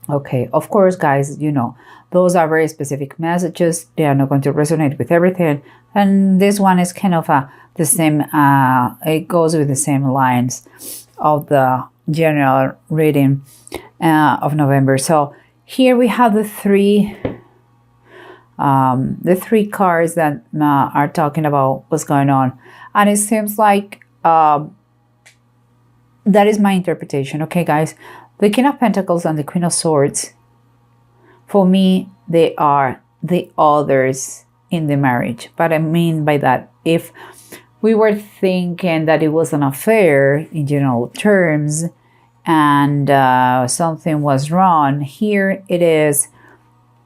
Okay, of course, guys, those are very specific messages. They are not going to resonate with everything. And this one is kind of the same, it goes with the same lines of the general reading of November. So here we have the three cards that are talking about what's going on. And it seems like that is my interpretation. Okay, guys, the King of Pentacles and the Queen of Swords, for me, they are the others in the marriage. But I mean by that, if we were thinking that it was an affair in general terms and something was wrong, here it is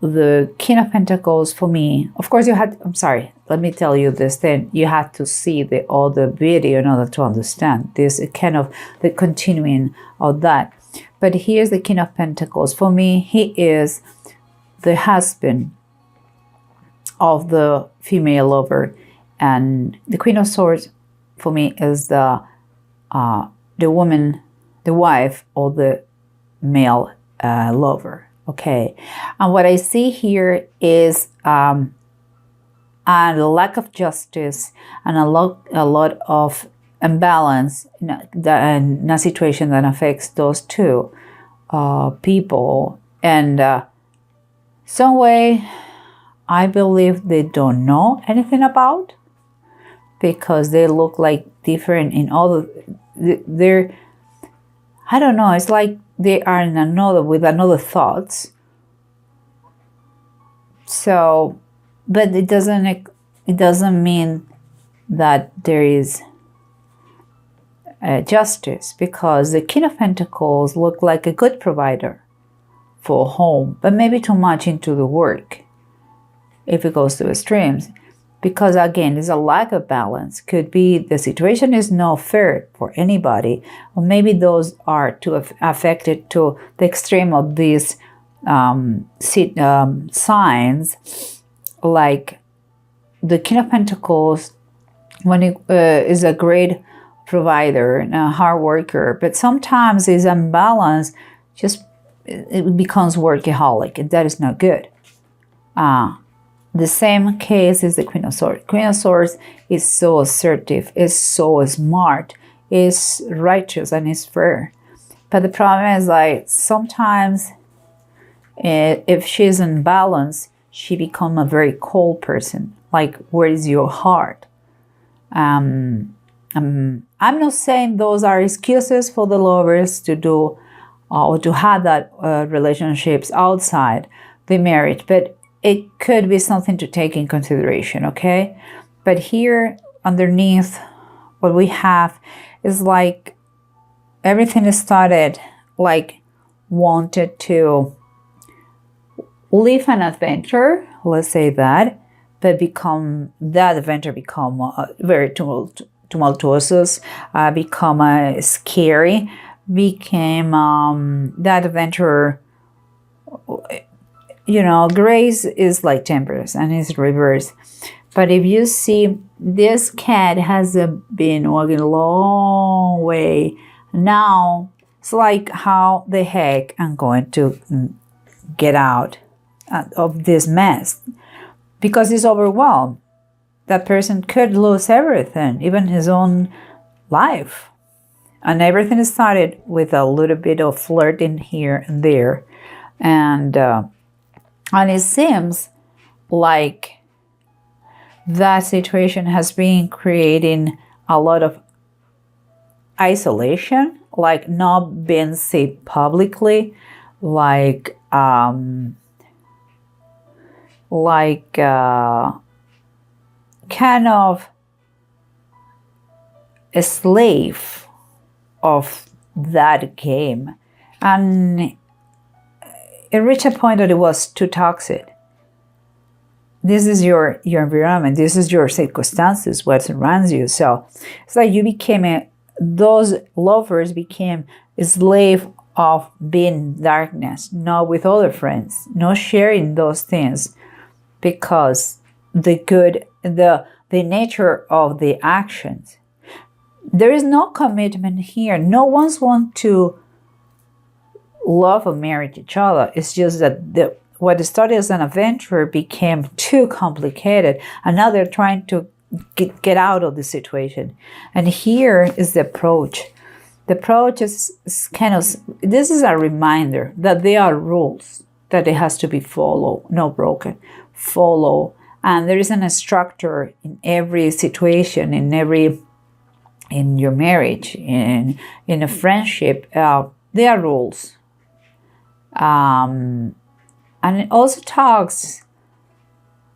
the King of Pentacles for me. Of course, I'm sorry, let me tell you this thing. You had to see the other video in order to understand this kind of the continuing of that. But here's the King of Pentacles. For me, he is the husband of the female lover. And the Queen of Swords, for me, is the woman, the wife of the male lover. Okay, and what I see here is a lack of justice and a lot of imbalance in a situation that affects those two people. And some way, I believe they don't know anything about, because they look like different in all they're, I don't know, it's like they are in with another thoughts. So, but it doesn't mean that there is justice, because the King of Pentacles look like a good provider for home, but maybe too much into the work if it goes to extremes. Because again, there's a lack of balance. Could be the situation is not fair for anybody, or maybe those are too affected to the extreme of these signs, like the King of Pentacles, when it is a great provider and a hard worker, but sometimes is unbalanced, just it becomes workaholic, and that is not good. The same case is the Queen of Swords. Queen of Swords is so assertive, is so smart, is righteous, and is fair. But the problem is, like, sometimes if she's in balance, she becomes a very cold person. Like, where is your heart? I'm not saying those are excuses for the lovers to do or to have that relationships outside the marriage, but it could be something to take in consideration, okay? But here underneath, what we have is like everything started like wanted to live an adventure, let's say that, but that adventure become very tumultuous, become scary, became that adventure. Grace is like temperance and it's reverse. But if you see, this cat has been walking a long way. Now, it's like, how the heck I'm going to get out of this mess? Because he's overwhelmed. That person could lose everything, even his own life. And everything started with a little bit of flirting here and there. And it seems like that situation has been creating a lot of isolation, like not being seen publicly, like kind of a slave of that game. And it reached a point that it was too toxic. This is your environment. This is your circumstances, what surrounds you. So it's like those lovers became a slave of being darkness, not with other friends, not sharing those things, because the nature of the actions. There is no commitment here. No one's want to love or marry each other. It's just that what started as an adventure became too complicated, and now they're trying to get out of the situation. And here is the approach. The approach is kind of, this is a reminder that there are rules that it has to be followed, not broken, follow. And there isn't a structure in every situation, in your marriage, in a friendship. There are rules. And it also talks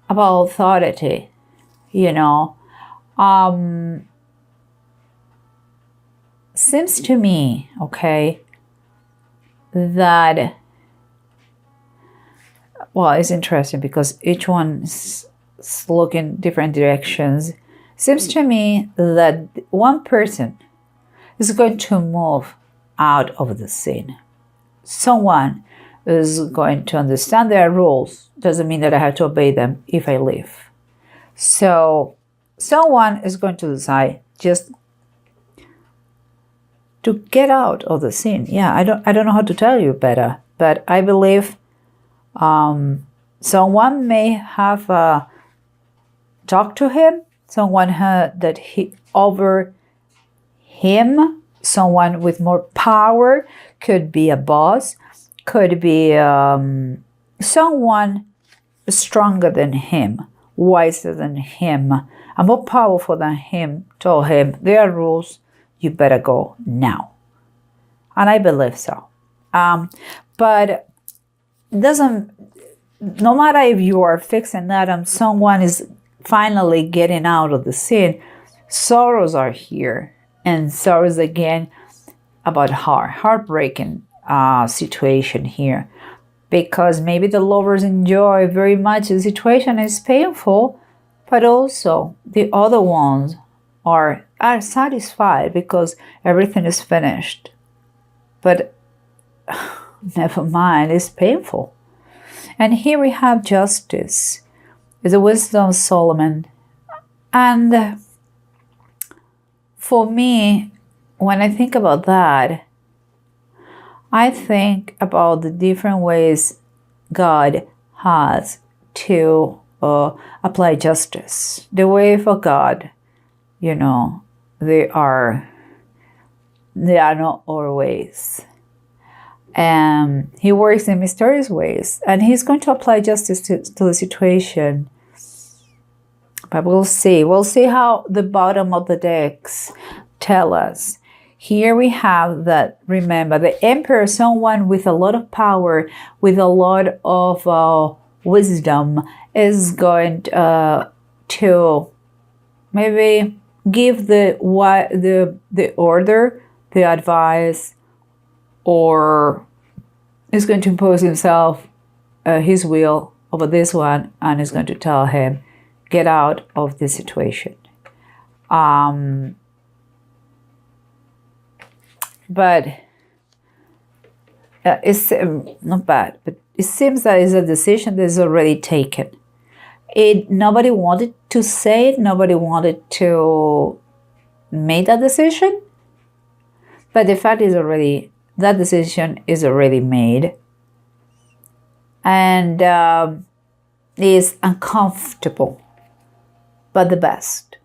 about authority, seems to me, okay, that, well, it's interesting because each one is looking different directions. Seems to me that one person is going to move out of the scene. Someone is going to understand their rules. Doesn't mean that I have to obey them if I leave. So someone is going to decide just to get out of the scene. Yeah, I don't know how to tell you better, but I believe someone may have talked to him, someone heard that he over him, someone with more power, could be a boss, could be someone stronger than him, wiser than him, and more powerful than him, told him, there are rules, you better go now. And I believe so. But no matter if you are fixing that and someone is finally getting out of the scene, sorrows are here. And sorrows again about heartbreaking situation here. Because maybe the lovers enjoy very much the situation is painful, but also the other ones are satisfied because everything is finished. But never mind, it's painful. And here we have justice, the wisdom of Solomon. And for me, when I think about that, I think about the different ways God has to apply justice. The way for God, they are not our ways. And he works in mysterious ways, and he's going to apply justice to the situation. But we'll see. We'll see how the bottom of the decks tell us. Here we have that, remember, the emperor, someone with a lot of power, with a lot of wisdom, is going to maybe give the order, the advice, or is going to impose himself, his will over this one, and is going to tell him, get out of this situation. But it's not bad, but it seems that it's a decision that is already taken. Nobody wanted to say it, nobody wanted to make that decision, but the fact is that decision is already made, and is uncomfortable, but the best.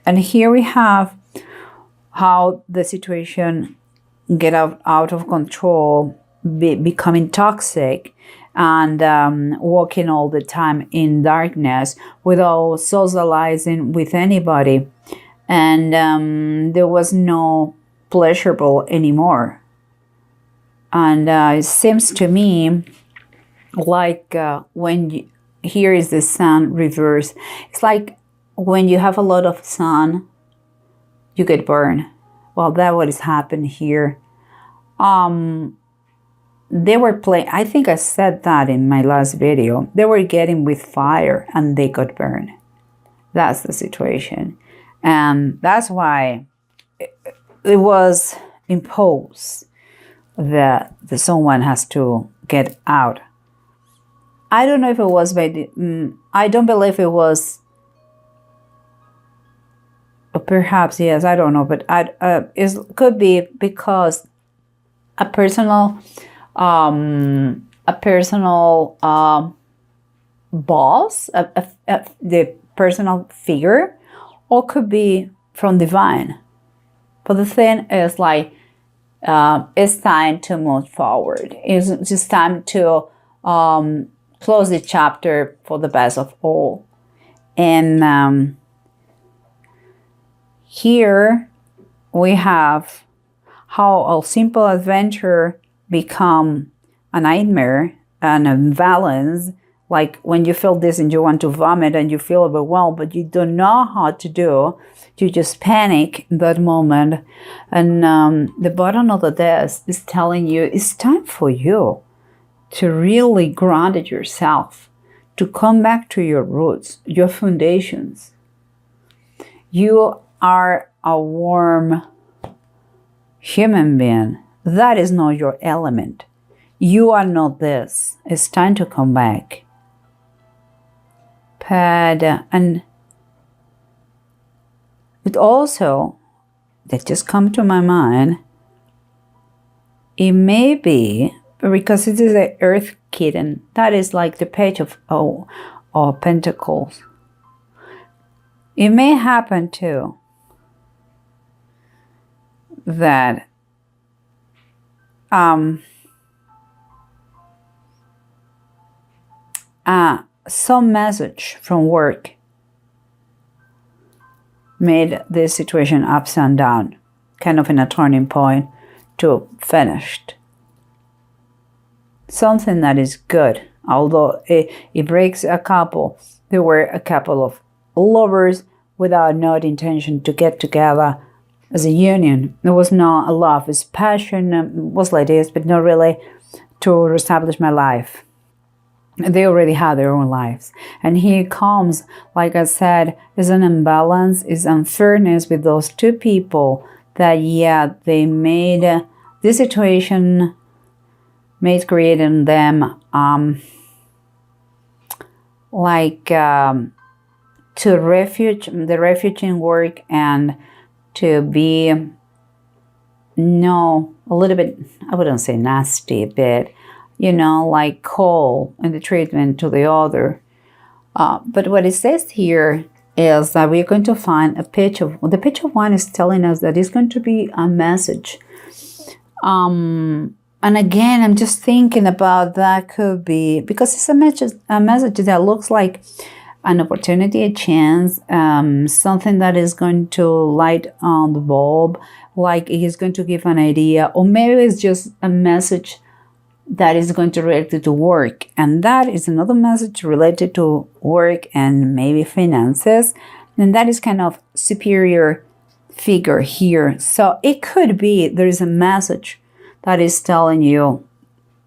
And here we have how the situation get out of control, becoming toxic, and walking all the time in darkness without socializing with anybody. And there was no pleasurable anymore. And it seems to me like here is the sun reverse. It's like when you have a lot of sun, you get burned. Well, that's what has happened here. They were playing, I think I said that in my last video. They were getting with fire and they got burned. That's the situation. And that's why it was imposed that someone has to get out. I don't know if it was I don't believe it was Or perhaps yes, I don't know, but it could be because a personal boss, the personal figure, or could be from divine. But the thing is like, it's time to move forward. It's just time to close the chapter for the best of all. And here we have how a simple adventure become a nightmare, an imbalance, like when you feel this and you want to vomit and you feel overwhelmed, but you don't know how to do. You just panic in that moment. And the bottom of the desk is telling you it's time for you to really ground yourself, to come back to your roots, your foundations. You are a warm human being. That is not your element. You are not this. It's time to come back. And it also, that just come to my mind, it may be, because it is the earth kitten, that is like the page of Pentacles. It may happen too that some message from work made this situation ups and down, kind of in a turning point to finished. Something that is good, although it breaks a couple. There were a couple of lovers without no intention to get together as a union. There was not a love, it's passion, was like this, but not really to establish my life. They already had their own lives. And here comes, like I said, is an imbalance, is unfairness with those two people that, yeah, they made this situation, made creating them to refuge in work and to be, a little bit, I wouldn't say nasty, but like cold in the treatment to the other. But what it says here is that we're going to find the page of one is telling us that it's going to be a message. And again, I'm just thinking about that could be, because it's a message that looks like an opportunity, a chance, something that is going to light on the bulb, like it is going to give an idea, or maybe it's just a message that is going to relate to work, and that is another message related to work and maybe finances, and that is kind of superior figure here. So it could be there is a message that is telling you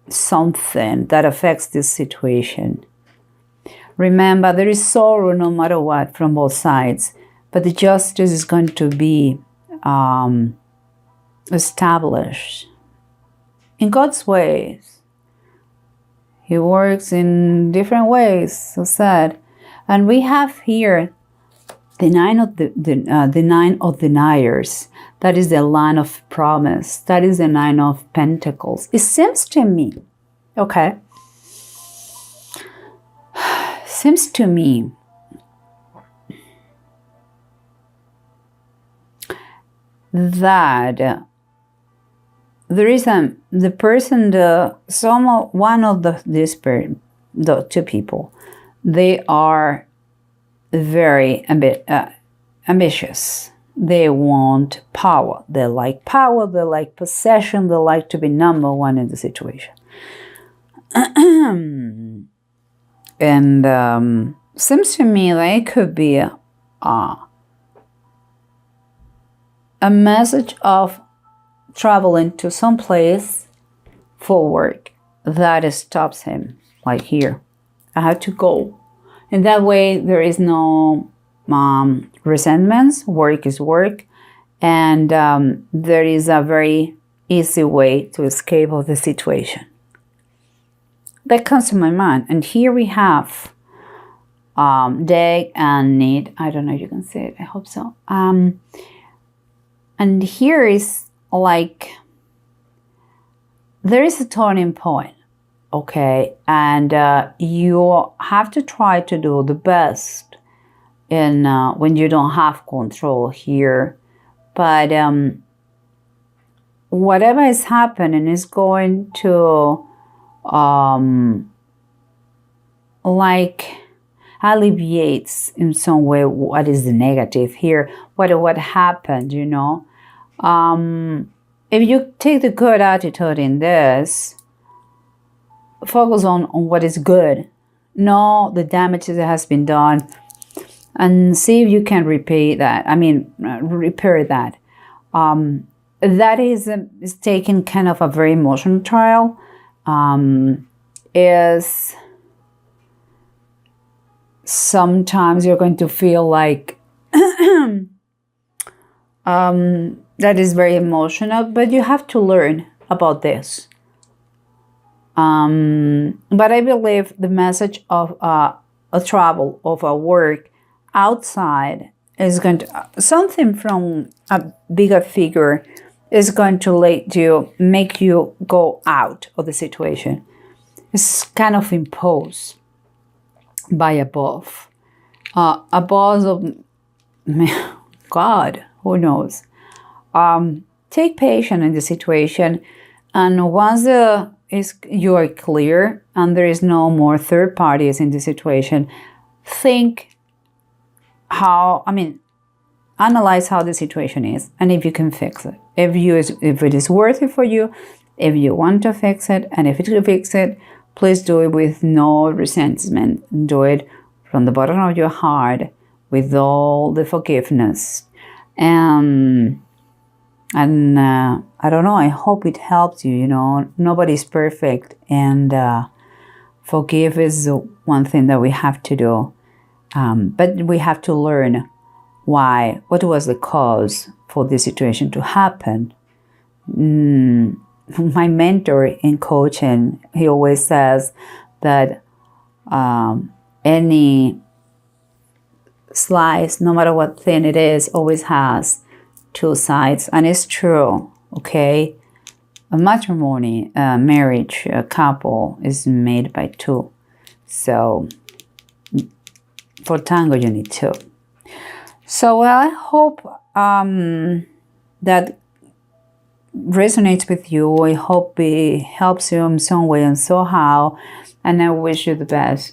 something that affects this situation. Remember, there is sorrow no matter what from both sides, but the justice is going to be established in God's ways. He works in different ways, so sad. And we have here the nine of deniers. That is the line of promise. That is the 9 of Pentacles. It seems to me, okay, seems to me that there is the person, one of the two people, they are very ambitious. They want power. They like power. They like possession. They like to be number one in the situation. And seems to me that it could be a message of traveling to some place for work that stops him, like here, I have to go. In that way, there is no resentments. Work is work, and there is a very easy way to escape of the situation. That comes to my mind. And here we have deck and need. I don't know if you can see it. I hope so. And here is like, there is a turning point, okay? And you have to try to do the best in when you don't have control here. But whatever is happening is going to like alleviates in some way what is the negative here, what happened, you know. If you take the good attitude in this, focus on what is good, know the damage that has been done, and see if you can repair that. Repair that. That is taking kind of a very emotional trial. Is sometimes you're going to feel like that is very emotional, but you have to learn about this. But I believe the message of a travel, of a work outside is going to, something from a bigger figure is going to make you go out of the situation. It's kind of imposed by above. A boss of God, who knows? Take patience in the situation, and once you are clear and there is no more third parties in the situation, analyze how the situation is and if you can fix it. If it is worth it for you, if you want to fix it, and if you fix it, please do it with no resentment. Do it from the bottom of your heart with all the forgiveness. And I don't know, I hope it helps you, you know. Nobody's perfect, and forgive is one thing that we have to do. But we have to learn what was the cause for this situation to happen. My mentor in coaching, he always says that any slice, no matter what thin it is, always has two sides. And it's true, okay? A matrimony, a marriage, a couple is made by two. So for tango, you need two. So I hope that resonates with you. I hope it helps you in some way and somehow. And I wish you the best.